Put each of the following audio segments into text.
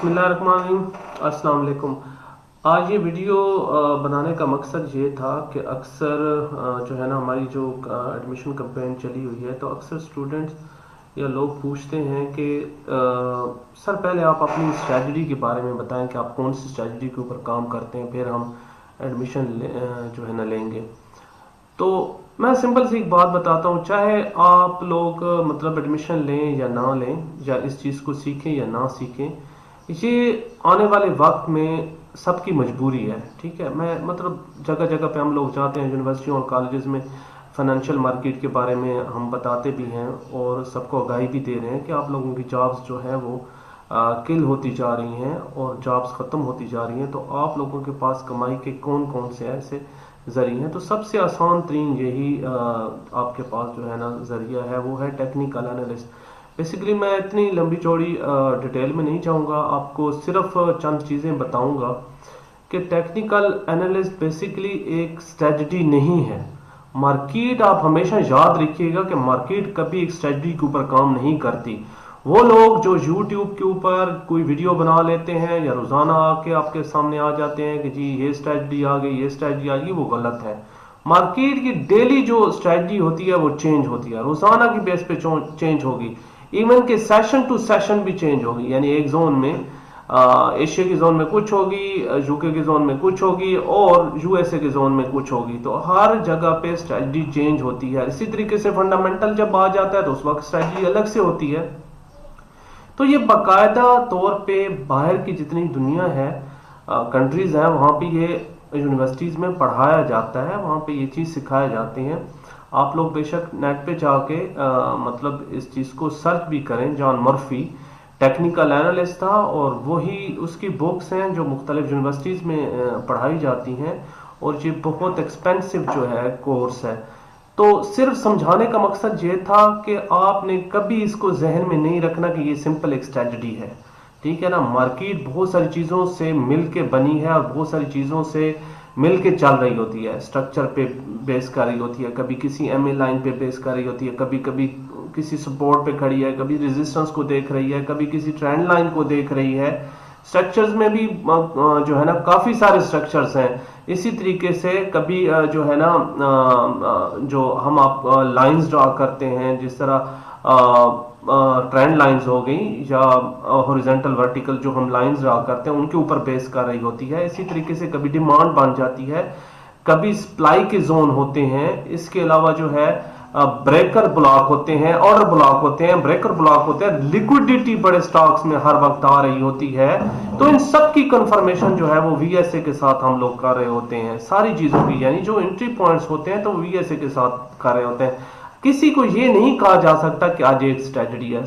बिस्मिल्लाहिर्रहमानिर्रहीम। अस्सलाम वालेकुम। आज ये वीडियो बनाने का मकसद ये था कि अक्सर जो है ना हमारी जो एडमिशन कैंपेन चली हुई है, तो अक्सर स्टूडेंट्स या लोग पूछते हैं कि सर पहले आप अपनी स्ट्रेटजी के बारे में बताएं कि आप कौन सी स्ट्रेटजी के ऊपर काम करते हैं, फिर हम एडमिशन जो है ना लेंगे। तो मैं सिंपल सी एक बात बताता हूँ, चाहे आप लोग मतलब एडमिशन लें या ना लें, या इस चीज़ को सीखें या ना सीखें, ये आने वाले वक्त में सबकी मजबूरी है। ठीक है, मैं मतलब जगह जगह पे हम लोग जाते हैं, यूनिवर्सिटी और कॉलेजेस में फाइनेंशियल मार्केट के बारे में हम बताते भी हैं और सबको आगाही भी दे रहे हैं कि आप लोगों की जॉब्स जो है वो किल होती जा रही हैं और जॉब्स ख़त्म होती जा रही हैं। तो आप लोगों के पास कमाई के कौन कौन से ऐसे ज़रिए हैं, तो सबसे आसान तरीन यही आपके पास जो है ना ज़रिया है, वो है टेक्निकल एनालिस्ट। बेसिकली मैं इतनी लंबी चौड़ी डिटेल में नहीं जाऊंगा, आपको सिर्फ चंद चीज़ें बताऊंगा कि टेक्निकल एनालिस्ट बेसिकली एक स्ट्रेटजी नहीं है। मार्केट, आप हमेशा याद रखिएगा कि मार्केट कभी एक स्ट्रेटजी के ऊपर काम नहीं करती। वो लोग जो यूट्यूब के ऊपर कोई वीडियो बना लेते हैं या रोज़ाना आके आपके सामने आ जाते हैं कि जी ये स्ट्रेटजी आ गई, ये स्ट्रेटजी आ गई, वो गलत है। मार्केट की डेली जो स्ट्रेटजी होती है वो चेंज होती है, रोज़ाना की बेस पे चेंज होगी, इवन के सेशन टू सेशन भी चेंज होगी। यानी एक जोन में एशिया की जोन में कुछ होगी, यूके की जोन में कुछ होगी और यूएसए की जोन में कुछ होगी। तो हर जगह पे स्ट्रेटजी चेंज होती है। इसी तरीके से फंडामेंटल जब आ जाता है तो उस वक्त स्ट्रेटजी अलग से होती है। तो ये बाकायदा तौर पे बाहर की जितनी दुनिया है, कंट्रीज हैं, वहाँ पे ये यूनिवर्सिटीज़ में पढ़ाया जाता है, वहाँ पे ये चीज़ सिखाए जाते हैं। आप लोग बेशक नेट पे जाके मतलब इस चीज़ को सर्च भी करें। जॉन मर्फी टेक्निकल एनालिस्ट था और वही उसकी बुक्स हैं जो मुख्तलिफ यूनिवर्सिटीज़ में पढ़ाई जाती हैं, और ये बहुत एक्सपेंसिव जो है कोर्स है। तो सिर्फ समझाने का मकसद ये था कि आपने कभी इसको जहन में नहीं रखना कि ये सिंपल एक स्ट्रेटजी है। ठीक है ना, मार्केट बहुत सारी चीज़ों से मिल के बनी है और बहुत सारी चीज़ों से मिल के चल रही होती है। स्ट्रक्चर पे बेस कर रही होती है, कभी किसी एमए लाइन पे बेस कर रही होती है, कभी कभी किसी सपोर्ट पे खड़ी है, कभी रेजिस्टेंस को देख रही है, कभी किसी ट्रेंड लाइन को देख रही है। स्ट्रक्चर्स में भी जो है ना काफ़ी सारे स्ट्रक्चर्स हैं। इसी तरीके से कभी जो है ना जो हम आप लाइंस ड्रा करते हैं, जिस तरह ट्रेंड लाइंस हो गई या हॉरिजॉन्टल वर्टिकल जो हम लाइंस ड्रा करते हैं, उनके ऊपर बेस कर रही होती है। इसी तरीके से कभी डिमांड बन जाती है, कभी सप्लाई के जोन होते हैं। इसके अलावा जो है ब्रेकर ब्लॉक होते हैं, ऑर्डर ब्लॉक होते हैं, ब्रेकर ब्लॉक होते हैं, लिक्विडिटी बड़े स्टॉक्स में हर वक्त आ रही होती है। तो इन सब की कंफर्मेशन जो है वो वीएसए के साथ हम लोग कर रहे होते हैं, सारी चीजों की। यानी जो एंट्री पॉइंट्स होते हैं तो वीएसए के साथ कर रहे होते हैं। किसी को ये नहीं कहा जा सकता कि आज एक स्ट्रेटजी है।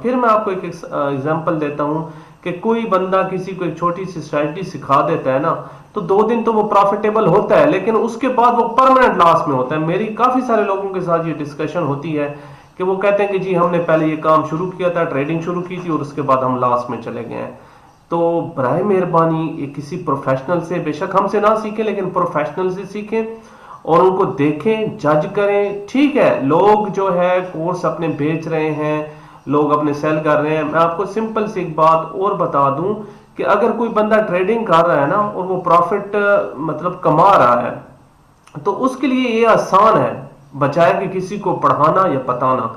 फिर मैं आपको एक एग्जांपल देता हूं कि कोई बंदा किसी को एक छोटी सी स्ट्रेटजी सिखा देता है ना, तो 2 दिन तो वो प्रॉफिटेबल होता है, लेकिन उसके बाद वो परमानेंट लॉस में होता है। मेरी काफी सारे लोगों के साथ ये डिस्कशन होती है कि वो कहते हैं कि जी हमने पहले ये काम शुरू किया था, ट्रेडिंग शुरू की थी और उसके बाद हम लॉस में चले गए हैं। तो बराए मेहरबानी किसी प्रोफेशनल से, बेशक हमसे ना सीखें लेकिन प्रोफेशनल से सीखें और उनको देखें, जज करें। ठीक है, लोग जो है कोर्स अपने बेच रहे हैं, लोग अपने सेल कर रहे हैं। मैं आपको सिंपल सी एक बात और बता दूं कि अगर कोई बंदा ट्रेडिंग कर रहा है ना और वो प्रॉफिट मतलब कमा रहा है, तो उसके लिए ये आसान है बजाय कि किसी को पढ़ाना या बताना।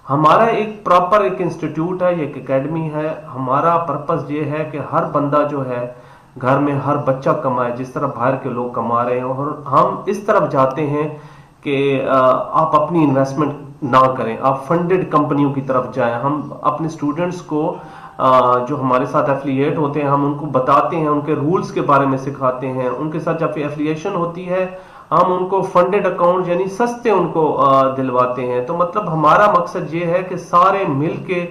हमारा एक प्रॉपर एक इंस्टीट्यूट है, एक एकेडमी है। हमारा पर्पस ये है कि हर बंदा जो है घर में हर बच्चा कमाए जिस तरह बाहर के लोग कमा रहे हैं, और हम इस तरफ जाते हैं कि आप अपनी इन्वेस्टमेंट ना करें, आप फंडेड कंपनियों की तरफ जाएं। हम अपने स्टूडेंट्स को जो हमारे साथ एफिलिएट होते हैं, हम उनको बताते हैं, उनके रूल्स के बारे में सिखाते हैं। उनके साथ जब एफिलिएशन होती है हम उनको फंडेड अकाउंट यानी सस्ते उनको दिलवाते हैं। तो मतलब हमारा मकसद ये है कि सारे मिल के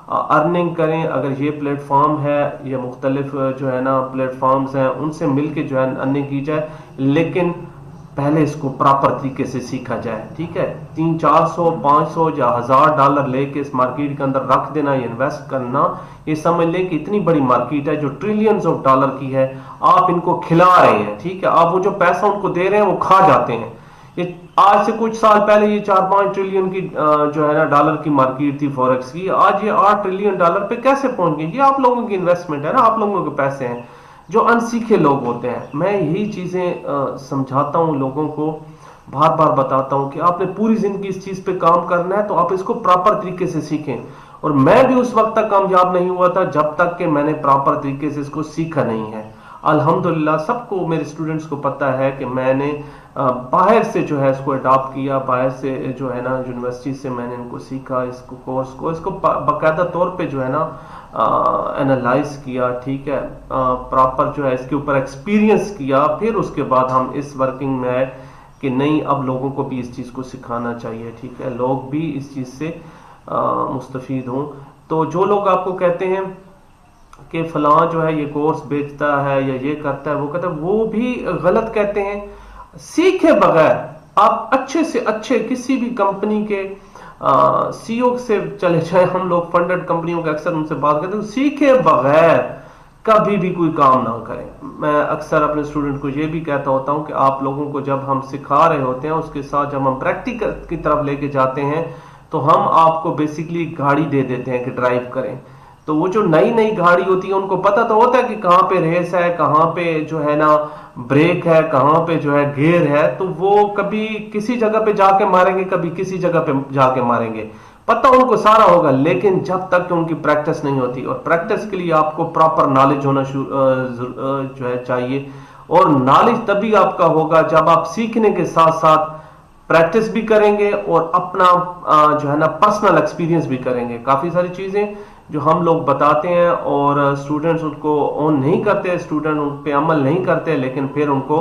अर्निंग करें। अगर ये प्लेटफॉर्म है या मुख्तलिफ जो है ना प्लेटफॉर्म्स हैं, उनसे मिल के जो है अर्निंग की जाए, लेकिन पहले इसको प्रॉपर तरीके से सीखा जाए। ठीक है, 300, 400, 500 या $1000 लेके इस मार्केट के अंदर रख देना या इन्वेस्ट करना, ये समझ लें कि इतनी बड़ी मार्केट है जो ट्रिलियंस ऑफ डॉलर की है, आप इनको खिला रहे हैं। ठीक है, आप वो जो पैसा उनको दे रहे हैं वो खा जाते हैं। ये आज से कुछ साल पहले ये 4-5 ट्रिलियन की जो है ना डॉलर की मार्केट थी फॉरेक्स की, आज ये 8 ट्रिलियन डॉलर पे कैसे पहुंच गई? ये आप लोगों की इन्वेस्टमेंट है ना, आप लोगों के पैसे हैं जो अनसीखे लोग होते हैं। मैं यही चीजें समझाता हूं लोगों को, बार बार बताता हूं कि आपने पूरी जिंदगी इस चीज पे काम करना है तो आप इसको प्रॉपर तरीके से सीखें। और मैं भी उस वक्त तक कामयाब नहीं हुआ था जब तक कि मैंने प्रॉपर तरीके से इसको सीखा नहीं है। अल्हम्दुलिल्लाह सबको, मेरे स्टूडेंट्स को पता है कि मैंने बाहर से जो है इसको अडॉप्ट किया, बाहर से जो है ना यूनिवर्सिटी से मैंने इनको सीखा, इसको कोर्स को इसको बाकायदा तौर पे जो है ना एनालाइज किया, ठीक है, प्रॉपर जो है इसके ऊपर एक्सपीरियंस किया, फिर उसके बाद हम इस वर्किंग में आए कि नहीं अब लोगों को भी इस चीज़ को सिखाना चाहिए, ठीक है, लोग भी इस चीज़ से मुस्तफीद हों। तो जो लोग आपको कहते हैं कि फलां जो है ये कोर्स बेचता है या ये करता है वो करता है, वो भी गलत कहते हैं। सीखे बगैर आप अच्छे से अच्छे किसी भी कंपनी के सीईओ से चले जाए, हम लोग फंडेड कंपनियों के अक्सर उनसे बात करते हैं, सीखे बगैर कभी भी कोई काम ना करें। मैं अक्सर अपने स्टूडेंट को ये भी कहता होता हूं कि आप लोगों को जब हम सिखा रहे होते हैं उसके साथ जब हम प्रैक्टिकल की तरफ लेके जाते हैं तो हम आपको बेसिकली गाड़ी दे देते हैं कि ड्राइव करें। तो वो जो नई नई गाड़ी होती है उनको पता तो होता है कि कहाँ पे रेस है, कहाँ पे जो है ना ब्रेक है, कहाँ पे जो है गियर है, तो वो कभी किसी जगह पे जाके मारेंगे, कभी किसी जगह पे जाके मारेंगे, पता उनको सारा होगा, लेकिन जब तक कि उनकी प्रैक्टिस नहीं होती। और प्रैक्टिस के लिए आपको प्रॉपर नॉलेज होना जो है चाहिए, और नॉलेज तभी आपका होगा जब आप सीखने के साथ साथ प्रैक्टिस भी करेंगे और अपना जो है ना पर्सनल एक्सपीरियंस भी करेंगे। काफी सारी चीजें जो हम लोग बताते हैं और स्टूडेंट्स उनको ऑन नहीं करते, स्टूडेंट उन पे अमल नहीं करते, लेकिन फिर उनको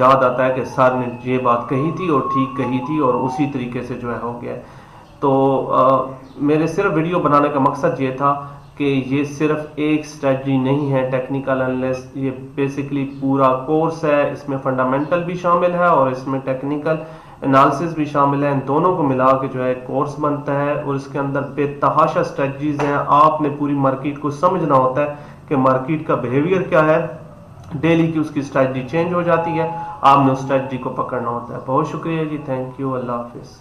याद आता है कि सर ने ये बात कही थी और ठीक कही थी और उसी तरीके से जो है हो गया। तो मेरे सिर्फ वीडियो बनाने का मकसद ये था कि ये सिर्फ एक स्ट्रेटजी नहीं है टेक्निकल एनालिसिस, ये बेसिकली पूरा कोर्स है, इसमें फंडामेंटल भी शामिल है और इसमें टेक्निकल एनालिसिस भी शामिल है। इन दोनों को मिला के जो है कोर्स बनता है और इसके अंदर बेतहाशा स्ट्रेटजीज हैं। आपने पूरी मार्केट को समझना होता है कि मार्केट का बिहेवियर क्या है, डेली की उसकी स्ट्रेटजी चेंज हो जाती है, आपने उस स्ट्रेटजी को पकड़ना होता है। बहुत शुक्रिया जी, थैंक यू, अल्लाह हाफिज।